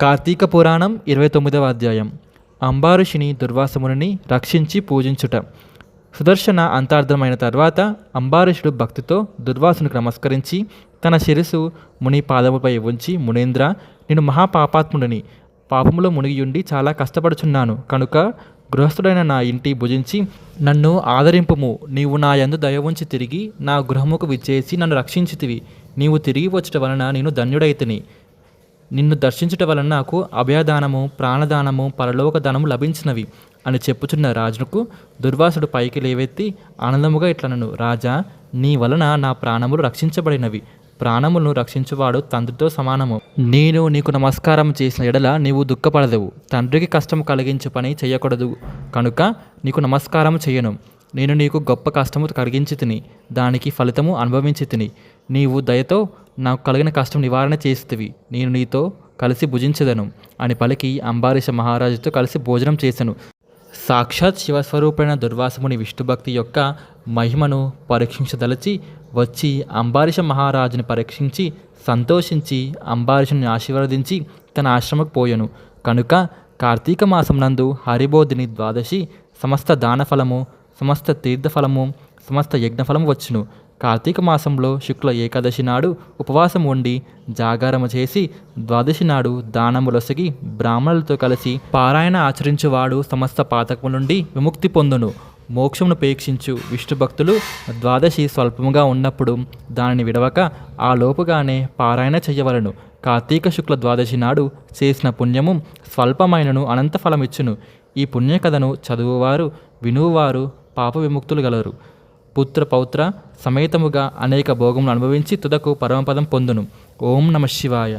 కార్తీక పురాణం 29వ అధ్యాయం. అంబారుషిని దుర్వాసమునిని రక్షించి పూజించుట. సుదర్శన అంతార్థమైన తర్వాత అంబారీషుడు భక్తితో దుర్వాసునికి నమస్కరించి తన శిరసు ముని పాదముపై ఉంచి, మునీంద్ర, నేను మహాపాపాత్ముడిని, పాపములో మునిగియుండి చాలా కష్టపడుచున్నాను కనుక గృహస్థుడైన నా ఇంటి భుజించి నన్ను ఆదరింపుము. నీవు నా యందు దయ ఉంచి తిరిగి నా గృహముకు విచ్చేసి నన్ను రక్షించితివి. నీవు తిరిగి వచ్చుట వలన నేను ధన్యుడైతిని. నిన్ను దర్శించుట వలన నాకు అభయదానము, ప్రాణదానము, పరలోక దానము లభించినవి అని చెప్పుచున్న రాజుకు దుర్వాసుడు పైకి లేవెత్తి ఆనందముగా ఇట్లనను, రాజా, నీ వలన నా ప్రాణములు రక్షించబడినవి. ప్రాణములను రక్షించువాడు తండ్రితో సమానము. నేను నీకు నమస్కారం చేసిన ఎడల నీవు దుఃఖపడదవు. తండ్రికి కష్టము కలిగించు పని చేయకూడదు కనుక నీకు నమస్కారం చేయను. నేను నీకు గొప్ప కష్టము కలిగించి తిని దానికి ఫలితము అనుభవించి తిని నీవు దయతో నాకు కలిగిన కష్టం నివారణ చేస్తువి. నేను నీతో కలిసి భుజించదను అని పలికి అంబారీష మహారాజుతో కలిసి భోజనం చేసెను. సాక్షాత్ శివస్వరూపైన దుర్వాసముని విష్ణుభక్తి యొక్క మహిమను పరీక్షించదలచి వచ్చి అంబారీష మహారాజుని పరీక్షించి సంతోషించి అంబారీషుని ఆశీర్వదించి తన ఆశ్రమకు పోయెను. కనుక కార్తీక మాసం నందు హరిబోధిని ద్వాదశి సమస్త దానఫలము, సమస్త తీర్థఫలము, సమస్త యజ్ఞఫలము వచ్చును. కార్తీక మాసంలో శుక్ల ఏకాదశి నాడు ఉపవాసం ఉండి జాగారము చేసి ద్వాదశి నాడు దానములొసగి బ్రాహ్మణులతో కలిసి పారాయణ ఆచరించువాడు సమస్త పాతకము నుండి విముక్తి పొందును. మోక్షమును పేక్షించు విష్ణు భక్తులు ద్వాదశి స్వల్పముగా ఉన్నప్పుడు దానిని విడవక ఆ లోపుగానే పారాయణ చెయ్యవలను. కార్తీక శుక్ల ద్వాదశి నాడు చేసిన పుణ్యము స్వల్పమైనను అనంత ఫలమిచ్చును. ఈ పుణ్యకథను చదువువారు, వినువారు పాప విముక్తులు గలరు. పుత్ర పౌత్ర సమేతముగా అనేక భోగములు అనుభవించి తుదకు పరమపదం పొందును. ఓం నమ శివాయ.